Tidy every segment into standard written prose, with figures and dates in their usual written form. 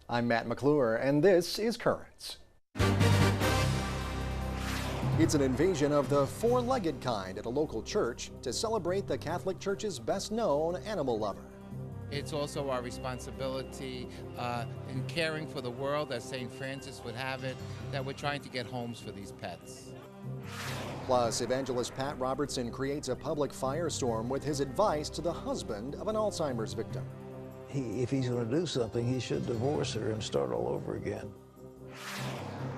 I'm Matt McClure, and this is Currents. It's an invasion of the four-legged kind at a local church to celebrate the Catholic Church's best-known animal lover. It's also our responsibility in caring for the world, as St. Francis would have it, that we're trying to get homes for these pets. Plus, Evangelist Pat Robertson creates a public firestorm with his advice to the husband of an Alzheimer's victim. If he's going to do something, he should divorce her and start all over again.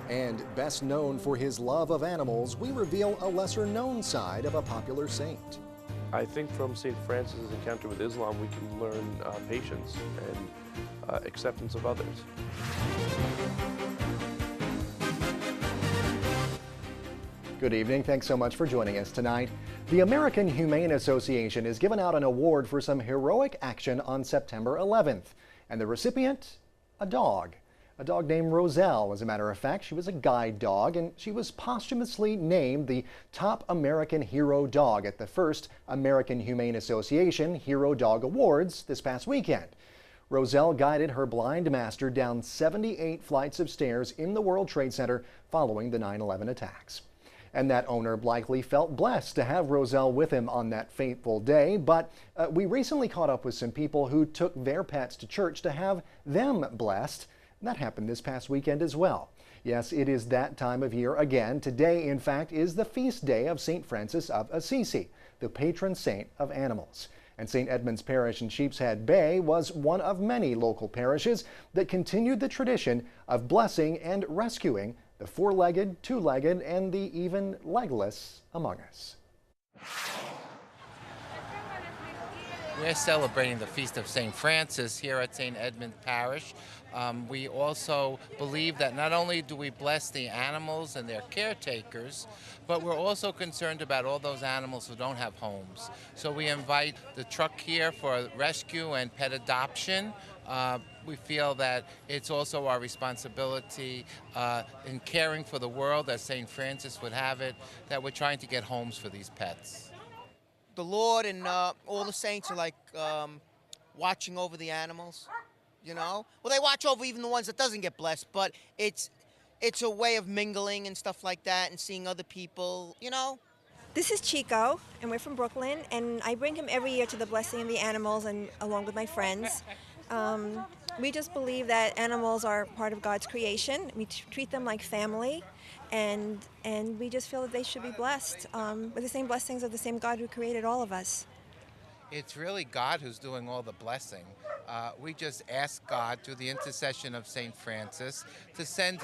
And best known for his love of animals, we reveal a lesser-known side of a popular saint. I think from St. Francis' encounter with Islam, we can learn patience and acceptance of others. Good evening. Thanks so much for joining us tonight. The American Humane Association has given out an award for some heroic action on September 11th. And the recipient? A dog. A dog named Roselle, as a matter of fact. She was a guide dog, and she was posthumously named the top American hero dog at the first American Humane Association Hero Dog Awards this past weekend. Roselle guided her blind master down 78 flights of stairs in the World Trade Center following the 9/11 attacks. And that owner likely felt blessed to have Roselle with him on that fateful day. But we recently caught up with some people who took their pets to church to have them blessed. That happened this past weekend as well. Yes, it is that time of year again. Today, in fact, is the feast day of St. Francis of Assisi, the patron saint of animals. And St. Edmund's Parish in Sheepshead Bay was one of many local parishes that continued the tradition of blessing and rescuing the four-legged, two-legged, and the even legless among us. We're celebrating the Feast of St. Francis here at St. Edmund's Parish. We also believe that not only do we bless the animals and their caretakers, but we're also concerned about all those animals who don't have homes. So we invite the truck here for rescue and pet adoption. We feel that it's also our responsibility in caring for the world, as St. Francis would have it, that we're trying to get homes for these pets. The Lord and all the saints are like watching over the animals, you know? Well, they watch over even the ones that doesn't get blessed, but it's a way of mingling and stuff like that and seeing other people, you know? This is Chico, and we're from Brooklyn, and I bring him every year to the blessing of the animals and along with my friends. We just believe that animals are part of God's creation. We treat them like family, and we just feel that they should be blessed with the same blessings of the same God who created all of us. It's really God who's doing all the blessing. We just ask God, through the intercession of St. Francis, to send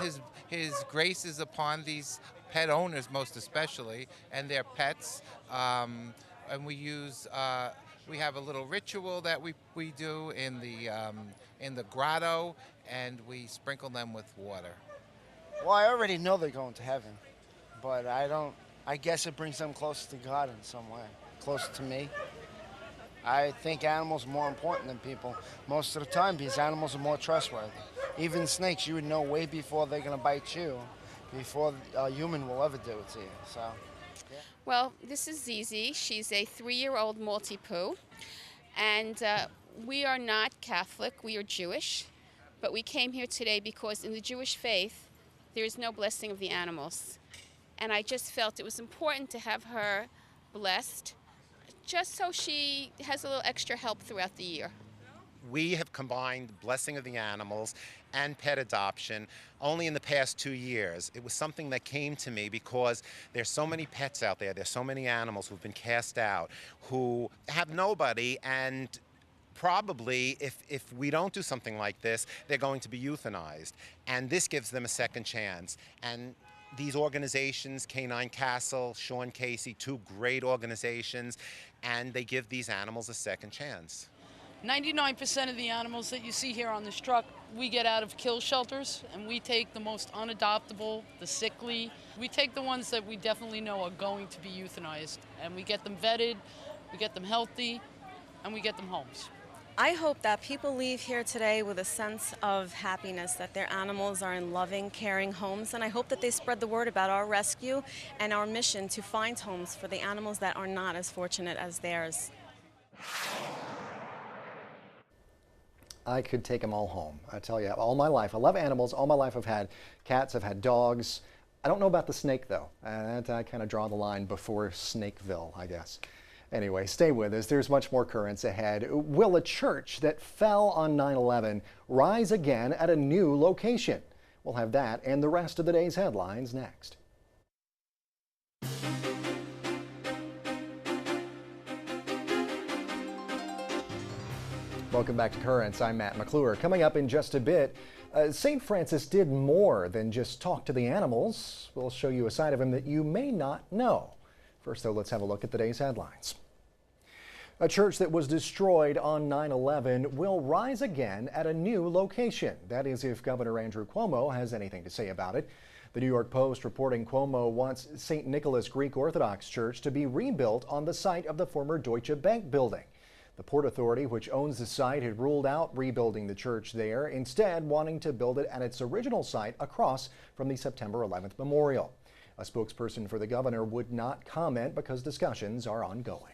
his graces upon these pet owners, most especially, and their pets. And we have a little ritual that we do in the grotto, and we sprinkle them with water. Well, I already know they're going to heaven, but I guess it brings them closer to God in some way, closer to me. I think animals are more important than people most of the time because animals are more trustworthy. Even snakes, you would know way before they're going to bite you, before a human will ever do it to you. So. Yeah. Well, this is Zizi. She's a 3-year-old Maltipoo, and we are not Catholic. We are Jewish, but we came here today because in the Jewish faith, there is no blessing of the animals, and I just felt it was important to have her blessed, just so she has a little extra help throughout the year. We have combined blessing of the animals and pet adoption only in the past 2 years. It was something that came to me because there's so many pets out there, there's so many animals who've been cast out, who have nobody, and probably if we don't do something like this, they're going to be euthanized. And this gives them a second chance. And these organizations, Canine Castle, Sean Casey, 2 great organizations, and they give these animals a second chance. 99% of the animals that you see here on this truck, we get out of kill shelters, and we take the most unadoptable, the sickly. We take the ones that we definitely know are going to be euthanized, and we get them vetted, we get them healthy, and we get them homes. I hope that people leave here today with a sense of happiness that their animals are in loving, caring homes, and I hope that they spread the word about our rescue and our mission to find homes for the animals that are not as fortunate as theirs. I could take them all home. I tell you, all my life, I love animals. All my life I've had cats, I've had dogs. I don't know about the snake, though. I kind of draw the line before Snakeville, I guess. Anyway, stay with us. There's much more currents ahead. Will a church that fell on 9/11 rise again at a new location? We'll have that and the rest of the day's headlines next. Welcome back to Currents. I'm Matt McClure. Coming up in just a bit, St. Francis did more than just talk to the animals. We'll show you a side of him that you may not know. First, though, let's have a look at today's headlines. A church that was destroyed on 9/11 will rise again at a new location. That is, if Governor Andrew Cuomo has anything to say about it. The New York Post reporting Cuomo wants St. Nicholas Greek Orthodox Church to be rebuilt on the site of the former Deutsche Bank building. The Port Authority, which owns the site, had ruled out rebuilding the church there, instead wanting to build it at its original site across from the September 11th memorial. A spokesperson for the governor would not comment because discussions are ongoing.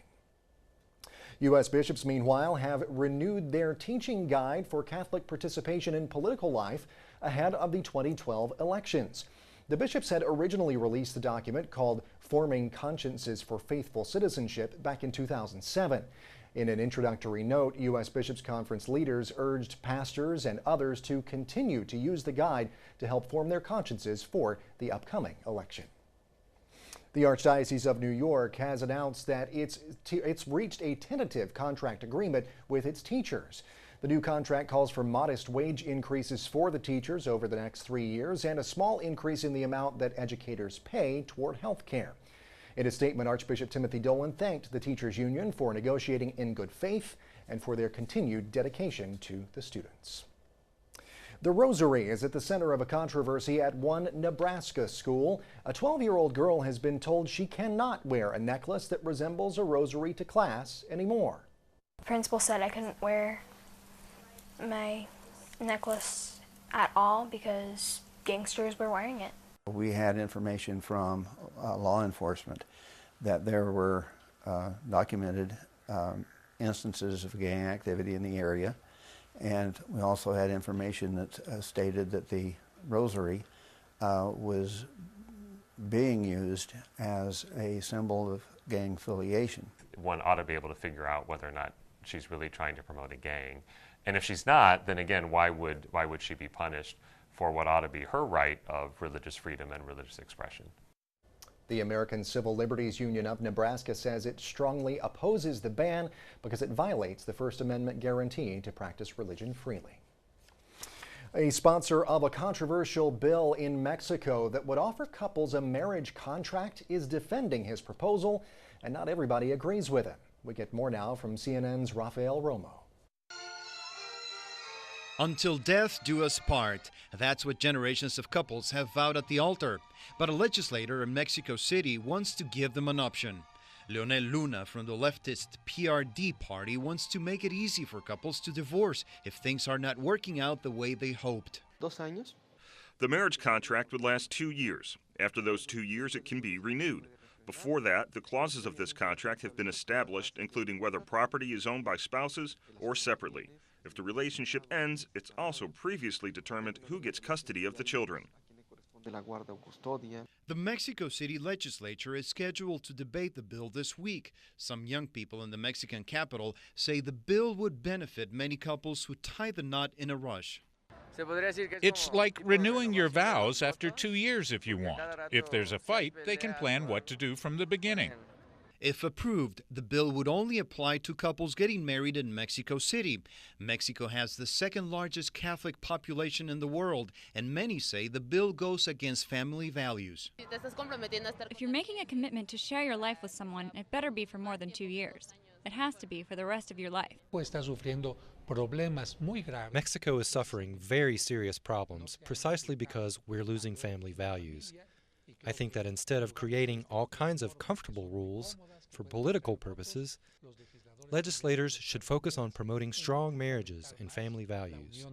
U.S. bishops, meanwhile, have renewed their teaching guide for Catholic participation in political life ahead of the 2012 elections. The bishops had originally released the document called Forming Consciences for Faithful Citizenship back in 2007. In an introductory note, U.S. Bishops' Conference leaders urged pastors and others to continue to use the guide to help form their consciences for the upcoming election. The Archdiocese of New York has announced that it's reached a tentative contract agreement with its teachers. The new contract calls for modest wage increases for the teachers over the next 3 years and a small increase in the amount that educators pay toward health care. In a statement, Archbishop Timothy Dolan thanked the teachers' union for negotiating in good faith and for their continued dedication to the students. The rosary is at the center of a controversy at one Nebraska school. A 12-year-old girl has been told she cannot wear a necklace that resembles a rosary to class anymore. The principal said I couldn't wear my necklace at all because gangsters were wearing it. We had information from law enforcement that there were documented instances of gang activity in the area, and we also had information that stated that the rosary was being used as a symbol of gang affiliation. One ought to be able to figure out whether or not she's really trying to promote a gang. And if she's not, then again, why would she be punished for what ought to be her right of religious freedom and religious expression? The American Civil Liberties Union of Nebraska says it strongly opposes the ban because it violates the First Amendment guarantee to practice religion freely. A sponsor of a controversial bill in Mexico that would offer couples a marriage contract is defending his proposal, and not everybody agrees with him. We get more now from CNN's Rafael Romo. Until death do us part. That's what generations of couples have vowed at the altar. But a legislator in Mexico City wants to give them an option. Leonel Luna from the leftist PRD party wants to make it easy for couples to divorce if things are not working out the way they hoped. The marriage contract would last 2 years. After those 2 years, it can be renewed. Before that, the clauses of this contract have been established, including whether property is owned by spouses or separately. If the relationship ends, it's also previously determined who gets custody of the children. The Mexico City legislature is scheduled to debate the bill this week. Some young people in the Mexican capital say the bill would benefit many couples who tie the knot in a rush. It's like renewing your vows after 2 years if you want. If there's a fight, they can plan what to do from the beginning. If approved, the bill would only apply to couples getting married in Mexico City. Mexico has the second largest Catholic population in the world, and many say the bill goes against family values. If you're making a commitment to share your life with someone, it better be for more than 2 years. It has to be for the rest of your life. Mexico is suffering very serious problems precisely because we're losing family values. I think that instead of creating all kinds of comfortable rules for political purposes, legislators should focus on promoting strong marriages and family values.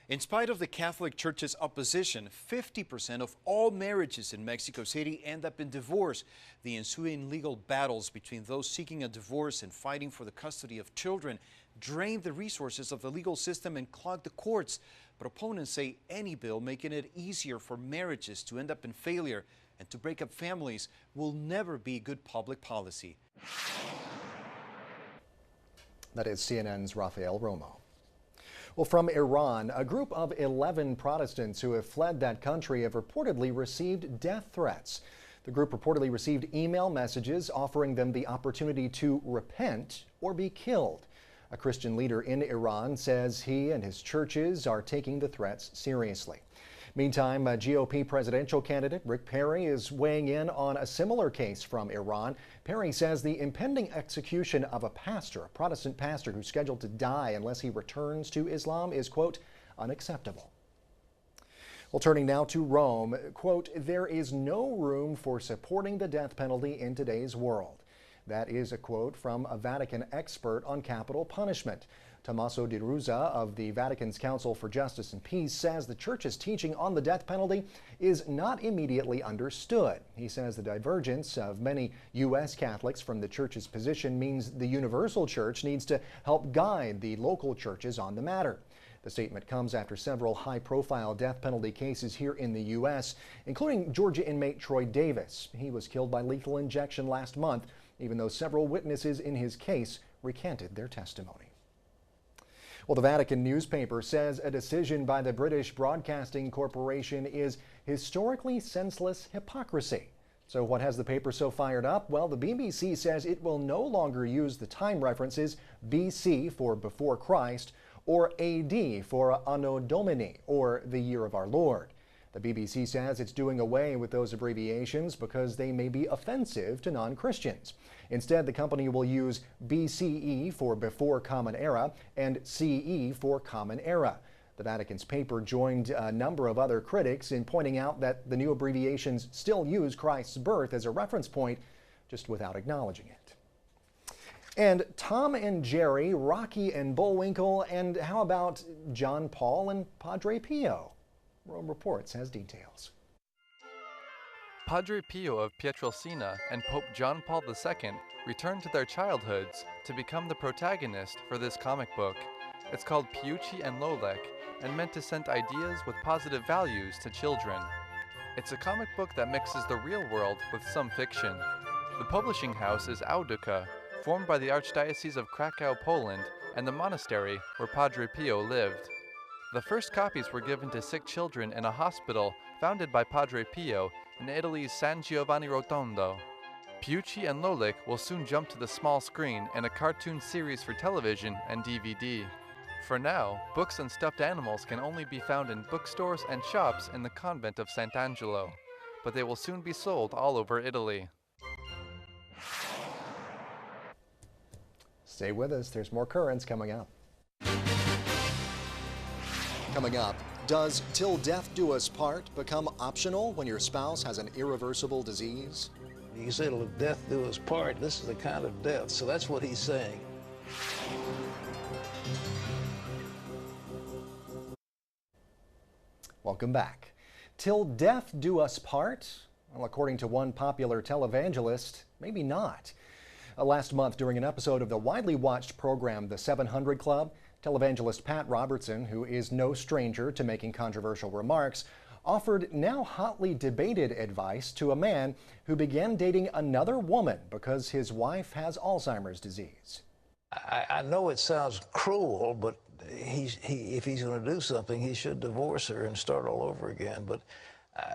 In spite of the Catholic Church's opposition, 50% of all marriages in Mexico City end up in divorce. The ensuing legal battles between those seeking a divorce and fighting for the custody of children drain the resources of the legal system and clog the courts. But opponents say any bill making it easier for marriages to end up in failure and to break up families will never be good public policy. That is CNN's Rafael Romo. Well, from Iran, a group of 11 Protestants who have fled that country have reportedly received death threats. The group reportedly received email messages offering them the opportunity to repent or be killed. A Christian leader in Iran says he and his churches are taking the threats seriously. Meantime, GOP presidential candidate Rick Perry is weighing in on a similar case from Iran. Perry says the impending execution of a Protestant pastor who's scheduled to die unless he returns to Islam is, quote, unacceptable. Well, turning now to Rome, quote, there is no room for supporting the death penalty in today's world. That is a quote from a Vatican expert on capital punishment. Tommaso Di Rusa of the Vatican's Council for Justice and Peace says the Church's teaching on the death penalty is not immediately understood. He says the divergence of many U.S. Catholics from the Church's position means the universal Church needs to help guide the local churches on the matter. The statement comes after several high-profile death penalty cases here in the U.S., including Georgia inmate Troy Davis. He was killed by lethal injection last month, even though several witnesses in his case recanted their testimony. Well, the Vatican newspaper says a decision by the British Broadcasting Corporation is historically senseless hypocrisy. So what has the paper so fired up? Well, the BBC says it will no longer use the time references BC for before Christ or AD for Anno Domini, or the year of our Lord. The BBC says it's doing away with those abbreviations because they may be offensive to non-Christians. Instead, the company will use BCE for before Common Era and CE for Common Era. The Vatican's paper joined a number of other critics in pointing out that the new abbreviations still use Christ's birth as a reference point, just without acknowledging it. And Tom and Jerry, Rocky and Bullwinkle, and how about John Paul and Padre Pio? Rome Reports has details. Padre Pio of Pietrelcina and Pope John Paul II returned to their childhoods to become the protagonist for this comic book. It's called Piucci and Lolek and meant to send ideas with positive values to children. It's a comic book that mixes the real world with some fiction. The publishing house is Auduka, formed by the Archdiocese of Krakow, Poland, and the monastery where Padre Pio lived. The first copies were given to sick children in a hospital founded by Padre Pio in Italy's San Giovanni Rotondo. Piucci and Lolek will soon jump to the small screen in a cartoon series for television and DVD. For now, books and stuffed animals can only be found in bookstores and shops in the convent of Sant'Angelo, but they will soon be sold all over Italy. Stay with us, there's more currents coming up. Coming up, does Till Death Do Us Part become optional when your spouse has an irreversible disease? You say, till death do us part, this is the kind of death, so that's what he's saying. Welcome back. Till death do us part? Well, according to one popular televangelist, maybe not. Last month, during an episode of the widely watched program The 700 Club, televangelist Pat Robertson, who is no stranger to making controversial remarks, offered now hotly debated advice to a man who began dating another woman because his wife has Alzheimer's disease. I know it sounds cruel, but if he's going to do something, he should divorce her and start all over again. But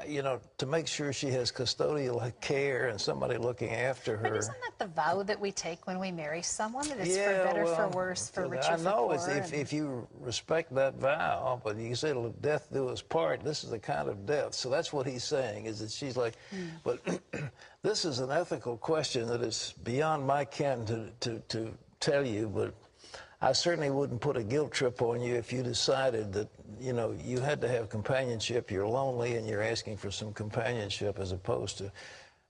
you know, to make sure she has custodial care and somebody looking after her. But isn't that the vow that we take when we marry someone? That it's for better, for worse, for richer, for poor? I know, if you respect that vow, but you say, till death do us part, this is the kind of death. So that's what he's saying, is that she's like, but this is an ethical question that is beyond my ken to tell you, but I certainly wouldn't put a guilt trip on you if you decided that, you know, you had to have companionship, you're lonely, and you're asking for some companionship as opposed to,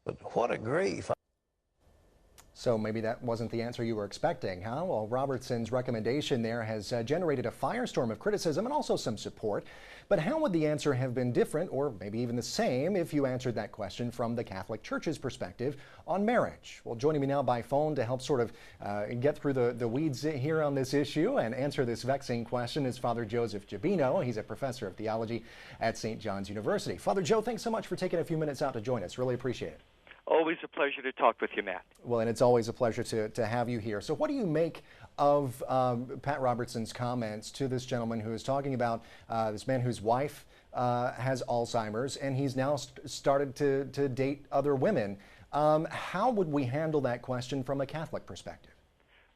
but what a grief. So maybe that wasn't the answer you were expecting, huh? Well, Robertson's recommendation there has generated a firestorm of criticism and also some support. But how would the answer have been different, or maybe even the same, if you answered that question from the Catholic Church's perspective on marriage? Well, joining me now by phone to help sort of get through the weeds here on this issue and answer this vexing question is Father Joseph Jabino. He's a professor of theology at St. John's University. Father Joe, thanks so much for taking a few minutes out to join us. Really appreciate it. Always a pleasure to talk with you, Matt. Well, and it's always a pleasure to have you here. So what do you make of Pat Robertson's comments to this gentleman who is talking about this man whose wife has Alzheimer's, and he's now started to date other women? How would we handle that question from a Catholic perspective?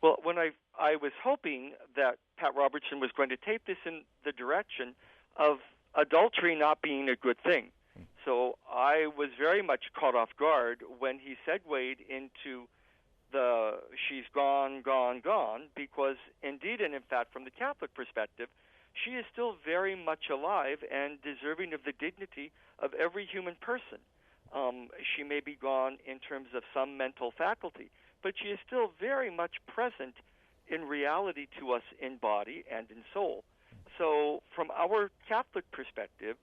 Well, when I was hoping that Pat Robertson was going to take this in the direction of adultery not being a good thing. So I was very much caught off guard when he segued into the she's gone, because indeed and in fact from the Catholic perspective, she is still very much alive and deserving of the dignity of every human person. She may be gone in terms of some mental faculty, but she is still very much present in reality to us in body and in soul. So from our Catholic perspective,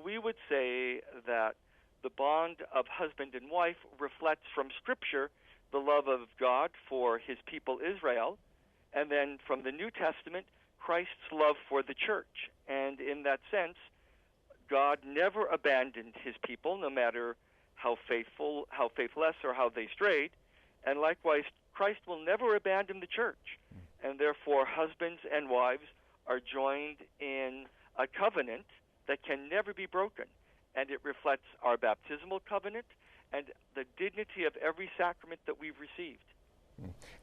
we would say that the bond of husband and wife reflects from Scripture the love of God for his people Israel, and then from the New Testament, Christ's love for the church. And in that sense, God never abandoned his people, no matter how faithless, or how they strayed. And likewise, Christ will never abandon the church. And therefore, husbands and wives are joined in a covenant that can never be broken, and it reflects our baptismal covenant and the dignity of every sacrament that we've received.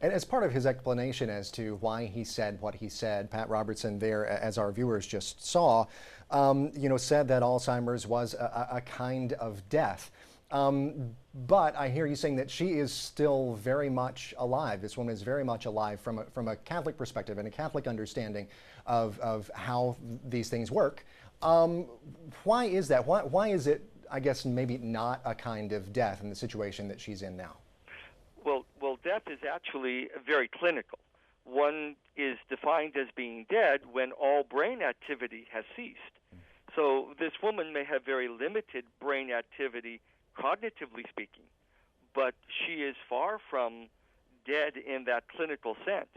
And as part of his explanation as to why he said what he said, Pat Robertson there, as our viewers just saw, said that Alzheimer's was a kind of death. But I hear you saying that she is still very much alive. This woman is very much alive from a Catholic perspective and a Catholic understanding of how these things work. Why is that? Why is it, I guess, maybe not a kind of death in the situation that she's in now? Well, death is actually very clinical. One is defined as being dead when all brain activity has ceased. So this woman may have very limited brain activity, cognitively speaking, but she is far from dead in that clinical sense.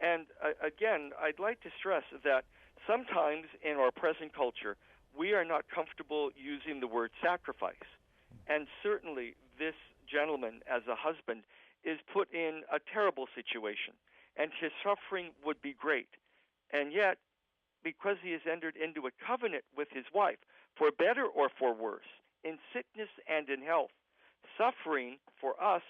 And again, I'd like to stress that sometimes in our present culture, we are not comfortable using the word sacrifice. And certainly this gentleman, as a husband, is put in a terrible situation, and his suffering would be great. And yet, because he has entered into a covenant with his wife, for better or for worse, in sickness and in health, suffering for us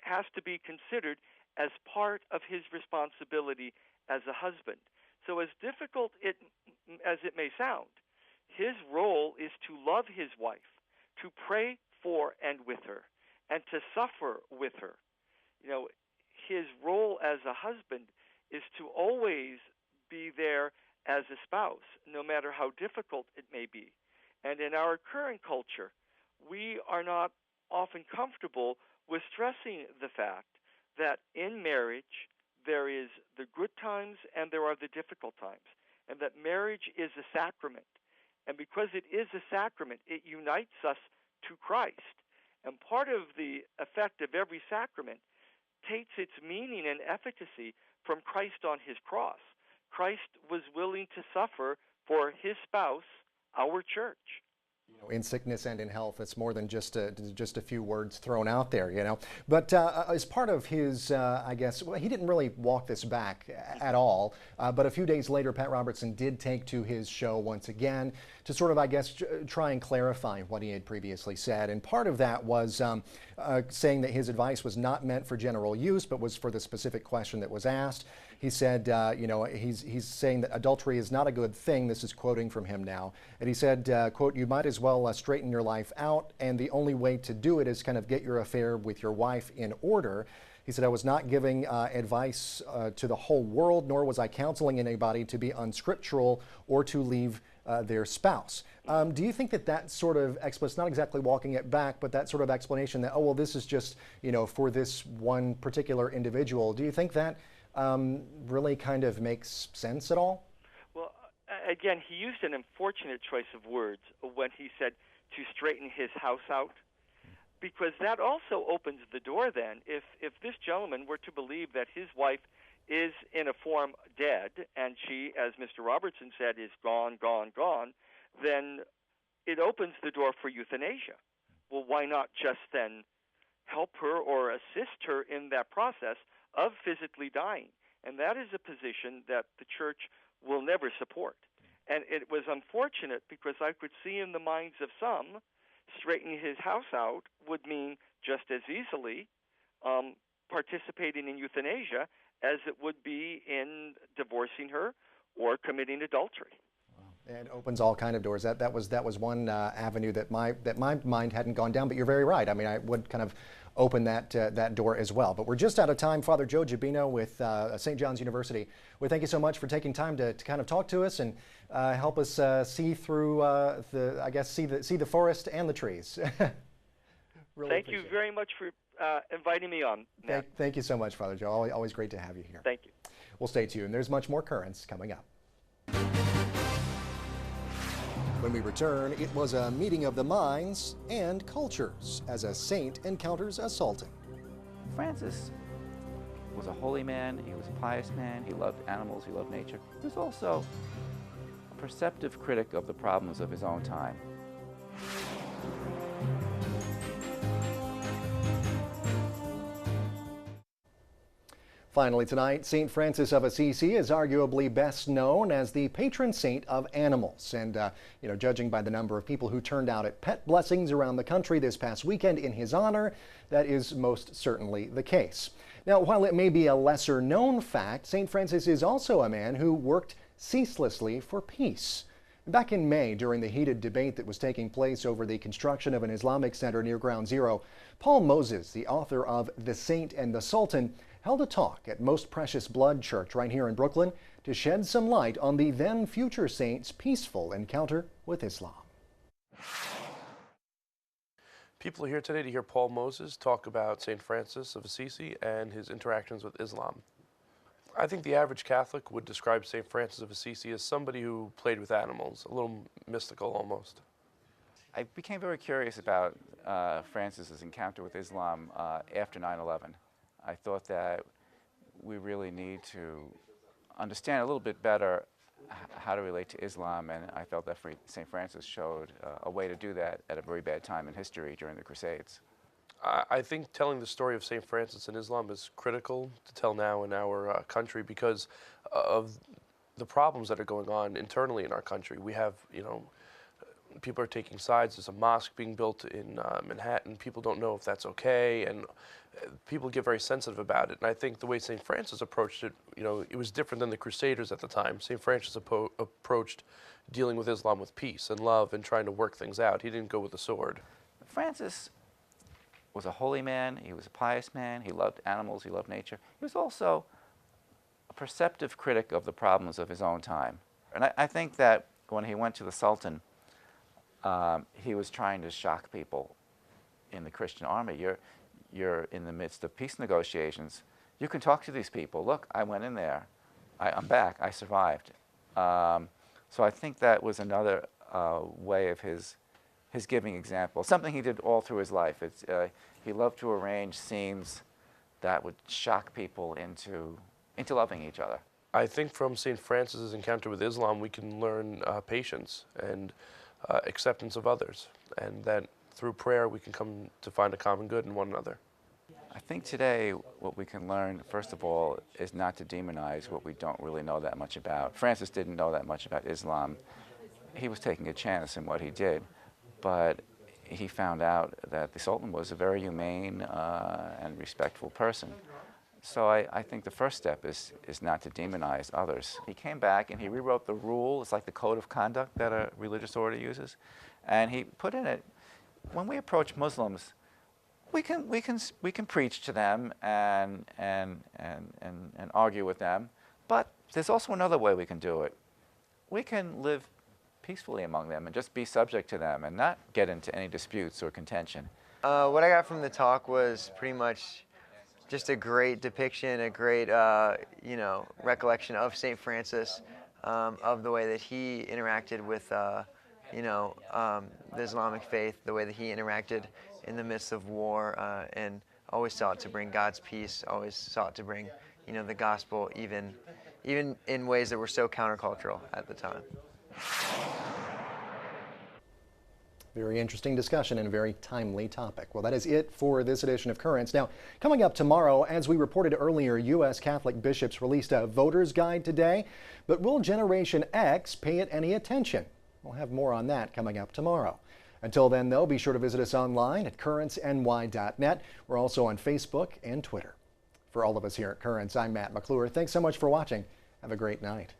has to be considered as part of his responsibility as a husband. So as difficult as it may sound, his role is to love his wife, to pray for and with her, and to suffer with her. His role as a husband is to always be there as a spouse, no matter how difficult it may be. And in our current culture, we are not often comfortable with stressing the fact that in marriage, there is the good times and there are the difficult times, and that marriage is a sacrament. And because it is a sacrament, it unites us to Christ. And part of the effect of every sacrament takes its meaning and efficacy from Christ on his cross. Christ was willing to suffer for his spouse, our church. In sickness and in health, it's more than just a few words thrown out there, But as part of his, I guess, well, he didn't really walk this back at all. But a few days later, Pat Robertson did take to his show once again to sort of, I guess, try and clarify what he had previously said. And part of that was saying that his advice was not meant for general use, but was for the specific question that was asked. He said, he's saying that adultery is not a good thing. This is quoting from him now. And he said, quote, "You might as well straighten your life out, and the only way to do it is kind of get your affair with your wife in order." He said, "I was not giving advice to the whole world, nor was I counseling anybody to be unscriptural or to leave their spouse. Do you think that that sort of explanation, not exactly walking it back, but that sort of explanation that, oh, well, this is just, for this one particular individual, do you think that really kind of makes sense at all? Well, again, he used an unfortunate choice of words when he said to straighten his house out, because that also opens the door then. If this gentleman were to believe that his wife is in a form dead, and she, as Mr. Robertson said, is gone, then it opens the door for euthanasia. Well, why not just then help her or assist her in that process of physically dying? And that is a position that the church will never support. And it was unfortunate because I could see in the minds of some, straightening his house out would mean just as easily participating in euthanasia as it would be in divorcing her or committing adultery. It opens all kind of doors. That was one avenue that my mind hadn't gone down. But you're very right. I mean, I would kind of open that door as well. But we're just out of time. Father Joe Giubino with St. John's University. We thank you so much for taking time to kind of talk to us and help us see through see the forest and the trees. Really thank you very much for inviting me on, Matt. Thank you so much, Father Joe. Always great to have you here. Thank you. We'll stay tuned. There's much more Currents coming up. When we return, it was a meeting of the minds and cultures as a saint encounters a sultan. Francis was a holy man, he was a pious man, he loved animals, he loved nature. He was also a perceptive critic of the problems of his own time. Finally tonight, St. Francis of Assisi is arguably best known as the patron saint of animals. And, judging by the number of people who turned out at pet blessings around the country this past weekend in his honor, that is most certainly the case. Now, while it may be a lesser known fact, St. Francis is also a man who worked ceaselessly for peace. Back in May, during the heated debate that was taking place over the construction of an Islamic center near Ground Zero, Paul Moses, the author of The Saint and the Sultan, held a talk at Most Precious Blood Church right here in Brooklyn to shed some light on the then future saint's peaceful encounter with Islam. People are here today to hear Paul Moses talk about St. Francis of Assisi and his interactions with Islam. I think the average Catholic would describe St. Francis of Assisi as somebody who played with animals, a little mystical almost. I became very curious about Francis's encounter with Islam after 9/11. I thought that we really need to understand a little bit better how to relate to Islam, and I felt that St. Francis showed a way to do that at a very bad time in history during the Crusades. I think telling the story of St. Francis and Islam is critical to tell now in our country because of the problems that are going on internally in our country. We have, people are taking sides. There's a mosque being built in Manhattan. People don't know if that's okay, and people get very sensitive about it. And I think the way St. Francis approached it, it was different than the Crusaders at the time. St. Francis approached dealing with Islam with peace and love and trying to work things out. He didn't go with the sword. Francis was a holy man, he was a pious man, he loved animals, he loved nature. He was also a perceptive critic of the problems of his own time. And I think that when he went to the Sultan, he was trying to shock people in the Christian army. You're in the midst of peace negotiations. You can talk to these people. Look, I went in there. I'm back. I survived. So I think that was another way of his giving example. Something he did all through his life. He loved to arrange scenes that would shock people into loving each other. I think from St. Francis's encounter with Islam, we can learn patience and acceptance of others, and that through prayer we can come to find a common good in one another. I think today what we can learn, first of all, is not to demonize what we don't really know that much about. Francis didn't know that much about Islam. He was taking a chance in what he did, but he found out that the Sultan was a very humane and respectful person. So I think the first step is not to demonize others. He came back and he rewrote the rule. It's like the code of conduct that a religious order uses. And he put in it, when we approach Muslims, we can preach to them and argue with them, but there's also another way we can do it. We can live peacefully among them and just be subject to them and not get into any disputes or contention. What I got from the talk was pretty much just a great depiction, a great, recollection of St. Francis, of the way that he interacted with, the Islamic faith, the way that he interacted in the midst of war, and always sought to bring God's peace, always sought to bring, the gospel, even in ways that were so countercultural at the time. Very interesting discussion and a very timely topic. Well, that is it for this edition of Currents. Now, coming up tomorrow, as we reported earlier, U.S. Catholic bishops released a voter's guide today. But will Generation X pay it any attention? We'll have more on that coming up tomorrow. Until then, though, be sure to visit us online at currentsny.net. We're also on Facebook and Twitter. For all of us here at Currents, I'm Matt McClure. Thanks so much for watching. Have a great night.